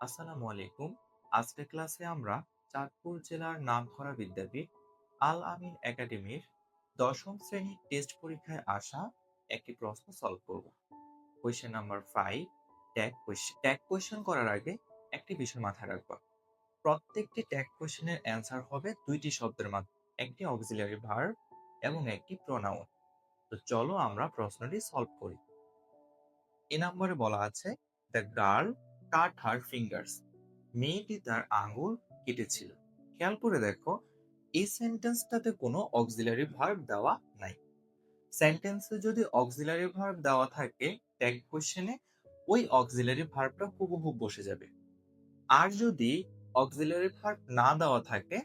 আসসালামু আলাইকুম। আজকের ক্লাসে আমরা চাঁদপুর জেলার নামকরা বিদ্যাপীঠ আল আমিন একাডেমির ১০ম শ্রেণীর টেস্ট পরীক্ষায় আসা একটি প্রশ্ন সলভ করব। Question number 5, tag question. Tag question করার আগে একটি বিষয় মাথায় রাখবা। প্রত্যেকটি ট্যাগ কোয়েশ্চেনের অ্যান্সার হবে দুইটি শব্দের মাধ্যমে, একটি অক্সিলারি ভার্ব এবং একটি প্রোনাউন। তো চলো আমরা প্রশ্নটি সলভ করি। এ নম্বরে বলা আছে, the girl cut her fingers. মেয়েটি তার আঙ্গুল কেটেছিল। খেয়াল করে দেখো, এই সেন্টেন্সটাতে কোনো অক্সিলারি ভার্ব দেওয়া নাই। সেন্টেন্সে যদি অক্সিলারি ভার্ব দেওয়া থাকে, ট্যাগ কোশ্চেনে ওই অক্সিলারি ভার্বটা হুবহু বসে যাবে। আর যদি অক্সিলারি ভার্ব না দেওয়া থাকে,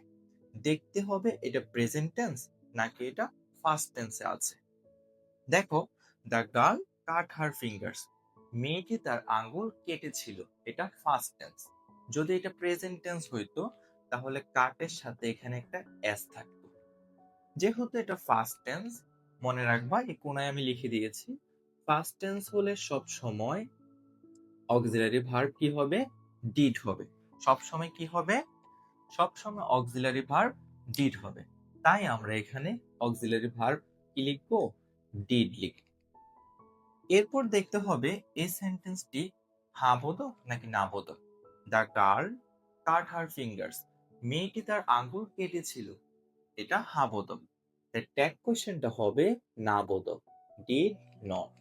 দেখতে হবে এটা প্রেজেন্ট টেন্স নাকি এটা ফার্স্ট টেন্সে আছে। দেখো, the girl cut her fingers, মেয়েটি তার আঙ্গুল কেটেছিল, এটা ফার্স্ট টেন্স। যদি এটা প্রেজেন্ট টেন্স হইতো তাহলে কাটের সাথে এখানে একটা এস থাকতো। যেহেতু এটা ফার্স্ট টেন্স, মনে রাখবা এই কোনায় আমি লিখে দিয়েছি, ফার্স্ট টেন্স হলে সব সময় অক্সিলারি ভার্ব কি হবে? ডিড হবে। সব সময় কি হবে? সব সময় অক্সিলারি ভার্ব ডিড হবে। তাই আমরা এখানে অক্সিলারি ভার্ব কি লিখবো? ডিড লিখব। এরপর দেখতে হবে এই সেন্টেন্সটি হ্যাঁ বোধক নাকি না বোধক। The girl cut her fingers, মেয়েটি তার আঙ্গুল কেটেছিল, এটা হ্যাঁ বোধক। তাই ট্যাগ কোশ্চেনটা হবে না বোধক, ডিড নট।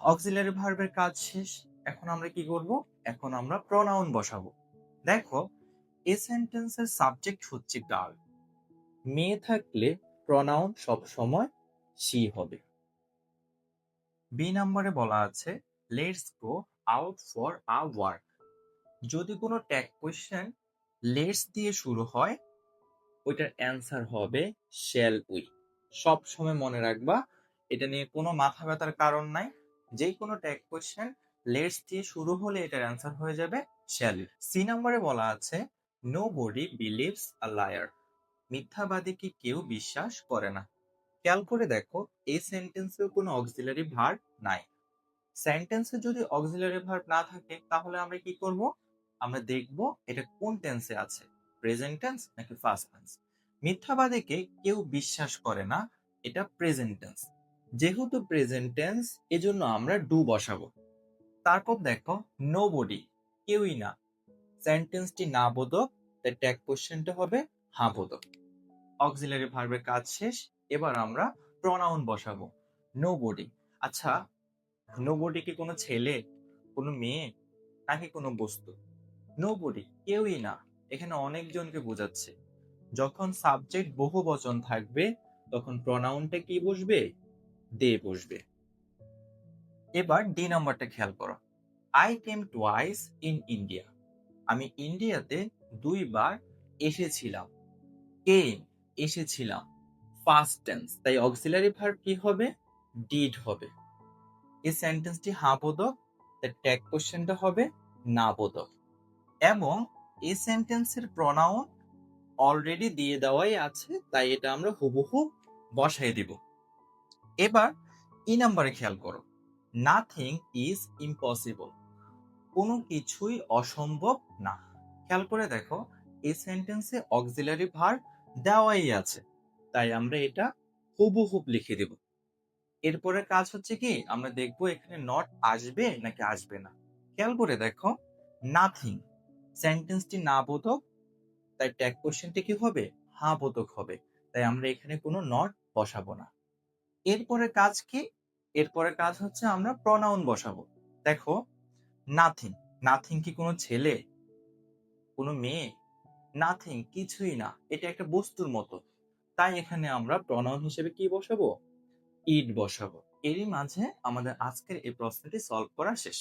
অক্সিলারি ভার্বের কাজ শেষ। এখন আমরা কি করব? এখন আমরা প্রোনাউন বসাবো। দেখো, এই সেন্টেন্সের সাবজেক্ট হচ্ছে গার্ল। মেয়ে থাকলে প্রোনাউন সব সময় শি হবে। বি নম্বরে বলা আছে, let's go out for a work. যদি কোনো ট্যাগ কোয়েশ্চেন লেটস দিয়ে শুরু হয়, ওইটার অ্যান্সার হবে শ্যাল উই। সব সময় মনে রাখবা, এটা নিয়ে কোনো মাথা ব্যথার কারণ নাই। যে কোনো ট্যাগ কোয়েশ্চেন লেটস দিয়ে শুরু হলে এটার অ্যান্সার হয়ে যাবে শ্যাল। সি নম্বরে বলা আছে, nobody believes a liar. মিথ্যাবাদীকে কেউ বিশ্বাস করে না। খেয়াল করে দেখো, এই সেন্টেন্সেও কোনো অক্সিলারি ভার্ব নাই। সেন্টেন্সে যদি অক্সিলারি ভার্ব না থাকে তাহলে আমরা কি করব? আমরা দেখব এটা কোন টেন্সে আছে, প্রেজেন্ট টেন্স নাকি ফার্স্ট টেন্স। মিথ্যাবাদীকে কেউ বিশ্বাস করে না, এটা প্রেজেন্ট টেন্স। যেহেতু প্রেজেন্ট টেন্স, এজন্য আমরা ডু বসাবো। তারপর দেখো, নোবডি, কেউই না। সেন্টেন্সটি না বোধক, তাই ট্যাগ কোশ্চেনটা হবে হ্যাঁ বোধক। অক্সিলারি ভার্বের কাজ শেষ। এবার আমরা প্রোনাউন বসাবো। নোবডি। আচ্ছা, নোবডি কি কোনো ছেলে, কোনো মেয়ে নাকি কোনো বস্তু? নোবডি, কেউই না, এখানে অনেকজনকে বোঝাচ্ছে। যখন সাবজেক্ট বহু বচন থাকবে তখন প্রোনাউনটা কি বসবে? দে বসবে। এবার ডি নাম্বারটা খেয়াল করো। I came twice in India. আমি ইন্ডিয়াতে 2 বার এসেছিলাম। কেম, এসেছিলাম, ফার্স্ট টেন্স, তাই অক্সিলারি ভার্ব কি হবে? ডিড হবে। এই সেন্টেন্সটি হ্যাঁ বোধক, তাই ট্যাগ কোশ্চেনটা হবে না বোধক। এবং এই সেন্টেন্সের প্রোনাউন অলরেডি দিয়ে দেওয়াই আছে, তাই এটা আমরা হুবহু বসাই দিব। এবার ই নাম্বারে খেয়াল করো, নাথিং ইজ ইম্পসিবল। কোনো কিছুই অসম্ভব না। খেয়াল করে দেখো, এই সেন্টেন্সে অক্সিলারি ভার্ব দেওয়াই আছে, তাই আমরা এটা হুবহু লিখে দেব। এরপরে কাজ হচ্ছে কি, আমরা দেখব এখানে নট আসবে নাকি আসবে না। খেয়াল করে দেখো, নাথিং, সেন্টেন্সটি না বোধক, তাই ট্যাগ কোশ্চেনটি কি হবে? হ্যাঁ বোধক হবে। তাই আমরা এখানে কোনো নট বসাবো না। এরপরে কাজ কি? এরপরে কাজ হচ্ছে আমরা প্রোনাউন বসাবো। দেখো, নাথিং, নাথিং কি কোনো ছেলে, কোনো মেয়ে? নাথিং, কিছুই না, এটা একটা বস্তুর মতো। তাই এখানে আমরা প্রোনাউন হিসেবে কি বসাবো? ইট বসাবো। এরই মাঝে আমাদের আজকের এই প্রশ্নটি সলভ করা শেষ।